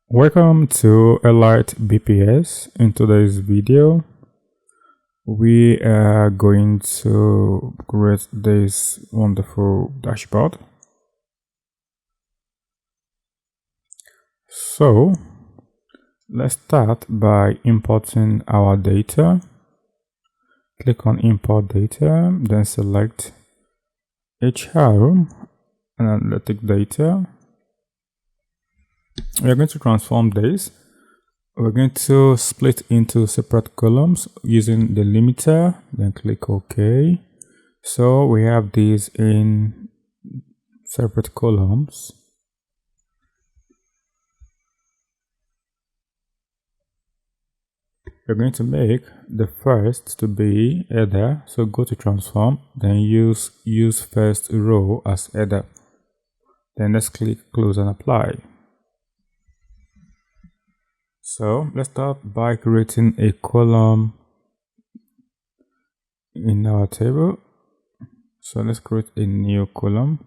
Welcome to Elite BPS. In today's video, we are going to create this wonderful dashboard. So let's start by importing our data. Click on import data, then select HR analytic data. We're going to transform this. We're going to split into separate columns using the limiter, then click OK. So we have these in separate columns. We're going to make the first to be header, so go to transform, then use first row as header. Then let's click close and apply. So let's start by creating a column in our table. So let's create a new column.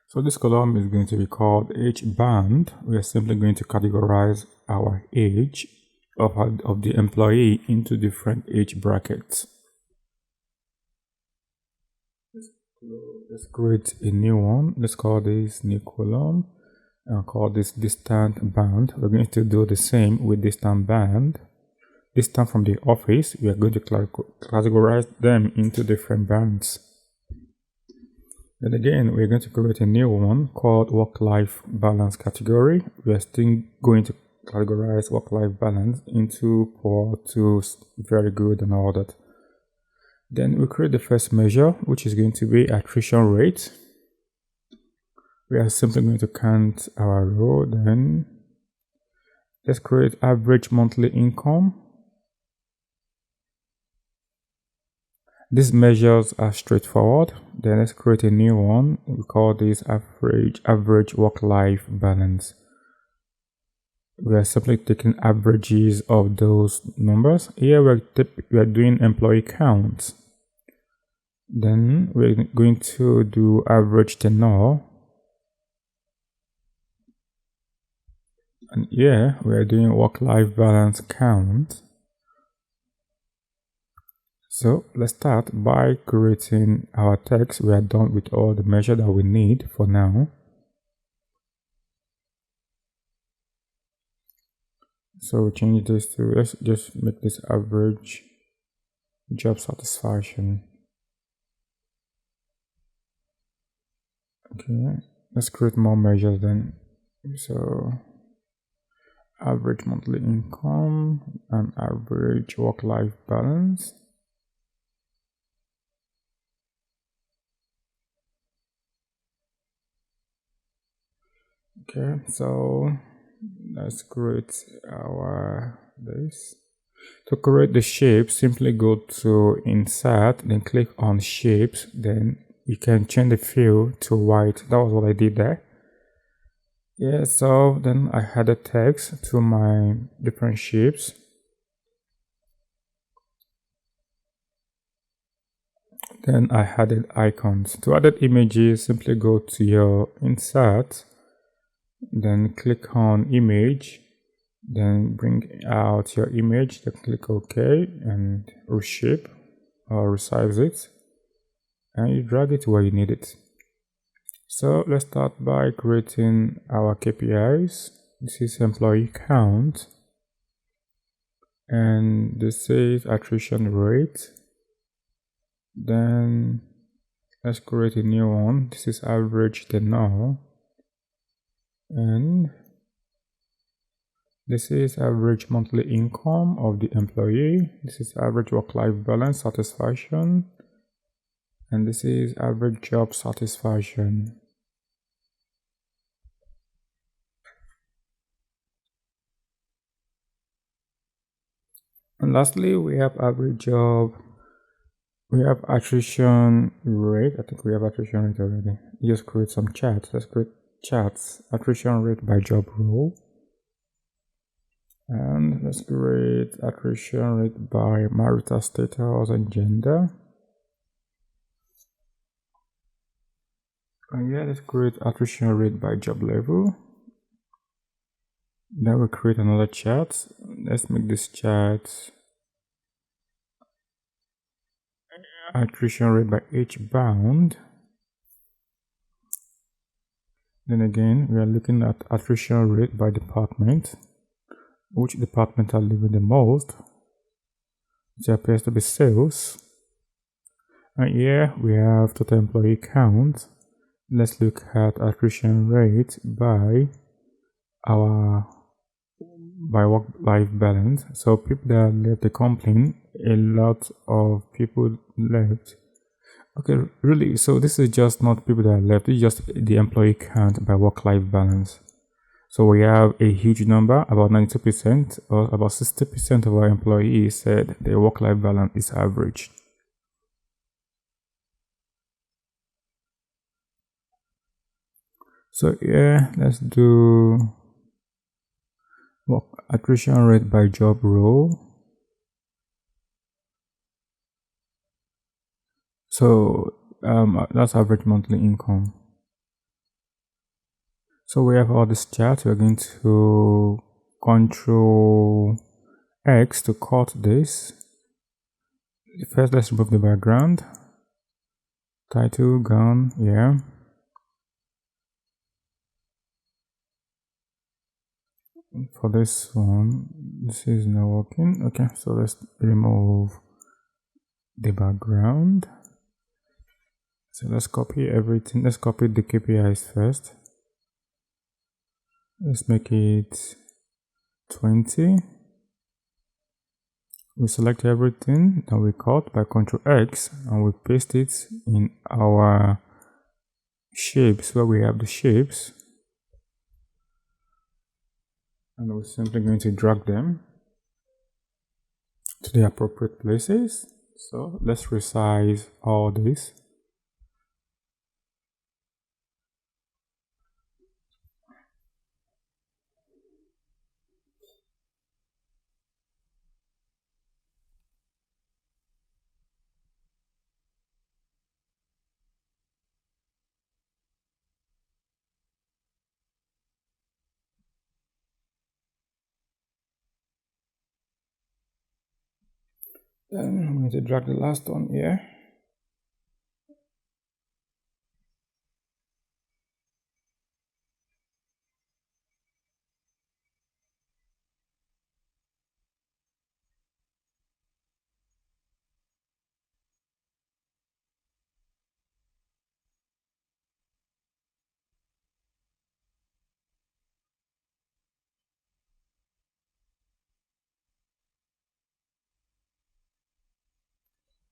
So this column is going to be called age band. We are simply going to categorize our age of the employee into different age brackets. Let's create a new one. Let's call this new column and call this distant band. We're going to do the same with distant band. This time from the office, we are going to categorize them into different bands. Then again, we're going to create a new one called work-life balance category. We are still going to categorize work-life balance into poor to very good and all that. Then we create the first measure, which is going to be attrition rate. We are simply going to count our row. Then let's create average monthly income. These measures are straightforward. Then let's create a new one. We call this average work-life balance. We are simply taking averages of those numbers. Here we are doing employee count. Then we're going to do average tenure. And here we are doing work-life balance count. So let's start by creating our text. We are done with all the measure that we need for now. So change this to, let's just make this average job satisfaction. Okay, let's create more measures then. So average monthly income and average work-life balance. Okay, so let's create this. To create the shape, simply go to insert, then click on shapes, then you can change the fill to white. That was what I did there. Yeah, so then I added text to my different shapes. Then I added icons. To add images, simply go to your insert, then click on image, then bring out your image, then click OK and reshape or resize it, and you drag it where you need it. So let's start by creating our KPIs. This is employee count, and this is attrition rate. Then let's create a new one. This is average tenure, and this is average monthly income of the employee. This is average work-life balance satisfaction, and this is average job satisfaction. And lastly, we have average job. We have attrition rate. I think we have attrition rate already. Just create some charts. Let's create charts. Attrition rate by job role. And let's create attrition rate by marital status and gender. And yeah, let's create attrition rate by job level. Then we'll create another chart. Let's make this chart attrition rate by age bound. Then again, we are looking at attrition rate by department. Which department are leaving the most? It appears to be sales. And here we have total employee count. Let's look at attrition rate by work-life balance. So people that left the company, a lot of people left. Okay, really, so this is just not people that left, it's just the employee count by work-life balance. So we have a huge number, about 92% or about 60% of our employees said their work-life balance is average. So yeah, let's do work attrition rate by job role. So that's average monthly income. So we have all this chart. We're going to Control X to cut this. First, let's remove the background. Title gone. Yeah. For this one, this is not working. Okay, so let's remove the background. So let's copy everything. Let's copy the KPIs first. Let's make it 20. We select everything that we cut by Ctrl X and we paste it in our shapes where we have the shapes. And we're simply going to drag them to the appropriate places. So let's resize all this. Then I'm going to drag the last one here.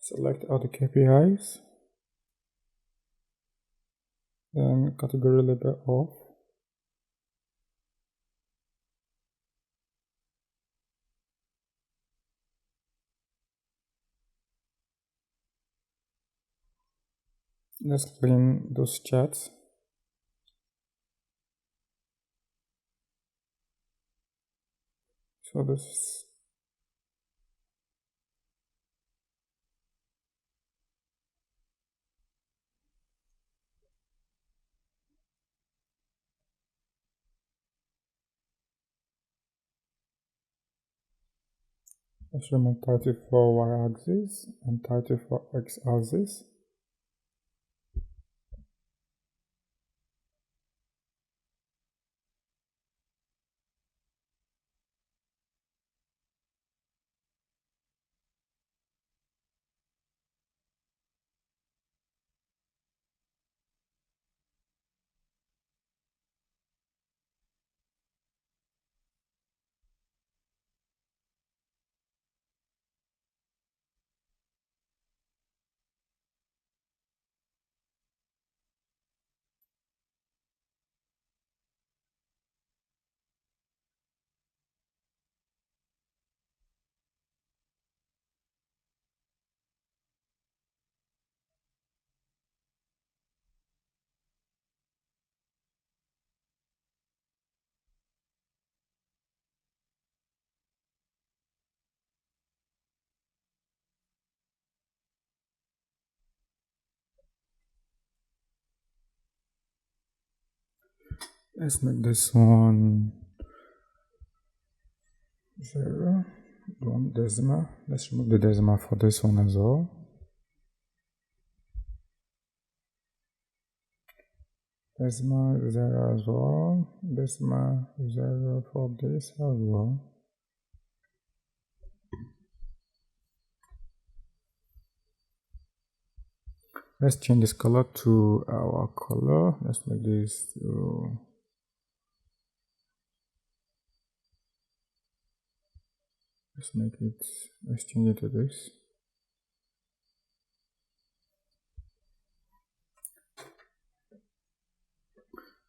Select all the KPIs. Then category label off. Let's clean those charts. So this let's remove title for y-axis and title for x-axis. Let's make this one 0. One decimal. Let's remove the decimal for this one as well. Decimal 0 as well. Decimal 0 for this as well. Let's change this color to our color. Let's make this to let's change it to this.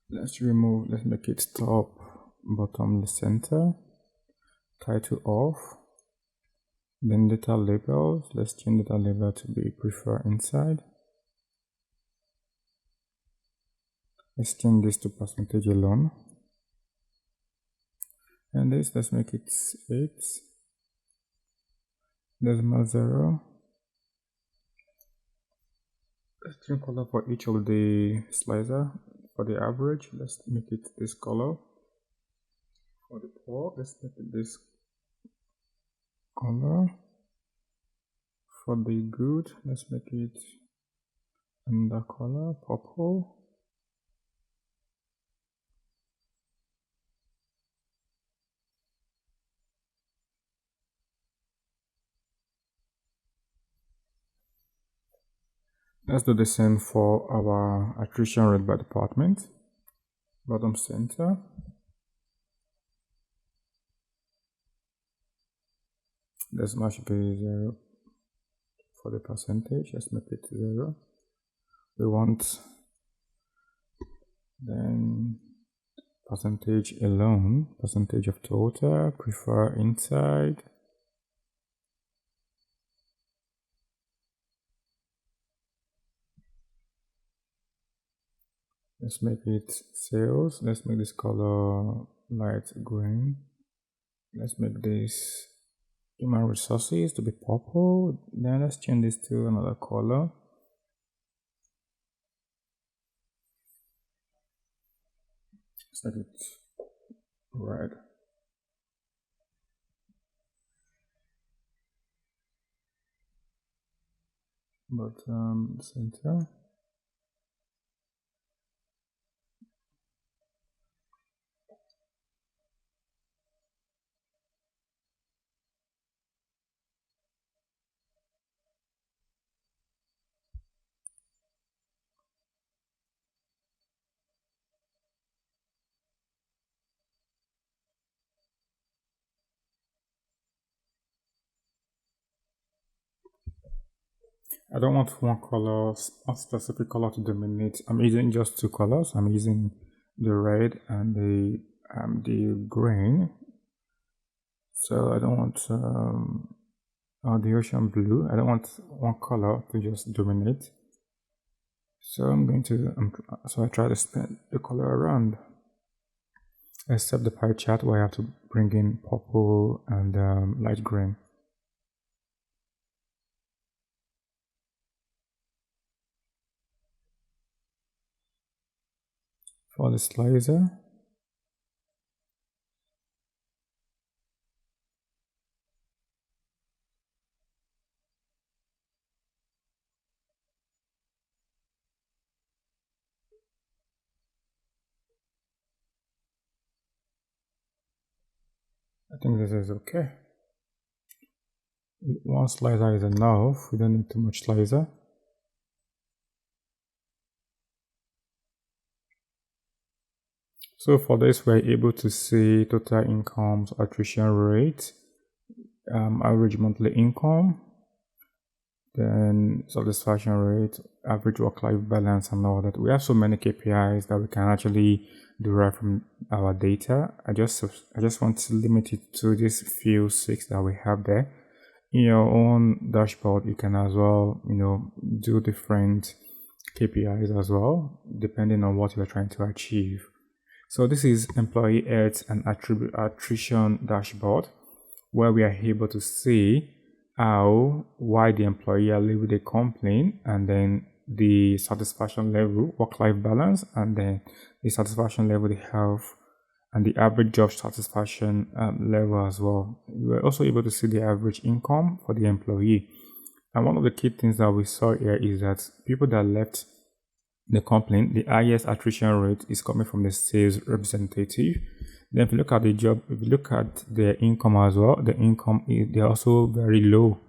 Let's make it top, bottom, center, title off, then data labels. Let's change data label to be prefer inside. Let's change this to percentage alone. And this, let's make it 8, decimal 0. Let's change color for each of the slicer. For the average, let's make it this color. For the poor, let's make it this color. For the good, let's make it another color, purple. Let's do the same for our attrition rate by department. Bottom center. Decimal should be 0 for the percentage. Let's make it 0. We want then percentage alone, percentage of total, prefer inside. Let's make it sales. Let's make this color light green. Let's make this human resources to be purple. Then let's change this to another color. Let's make it red. Bottom center. I don't want one color, one specific color to dominate. I'm using just two colors. I'm using the red and the green. So I don't want the ocean blue. I don't want one color to just dominate. So I'm going to so I try to spin the color around, except the pie chart where I have to bring in purple and light green. For the slicer, I think this is okay. One slicer is enough. We don't need too much slicer. So for this, we're able to see total incomes, attrition rate, average monthly income, then satisfaction rate, average work-life balance, and all that. We have so many KPIs that we can actually derive from our data. I just want to limit it to these few 6 that we have there. In your own dashboard, you can as well, do different KPIs as well, depending on what you're trying to achieve. So this is employee health and attrition dashboard, where we are able to see why the employee are leaving the complaint, and then the satisfaction level, work-life balance, and then the satisfaction level they have, and the average job satisfaction level as well. We were also able to see the average income for the employee. And one of the key things that we saw here is that people that left the company, the highest attrition rate is coming from the sales representative. Then if you look at the job, if you look at their income as well, the income is they're also very low.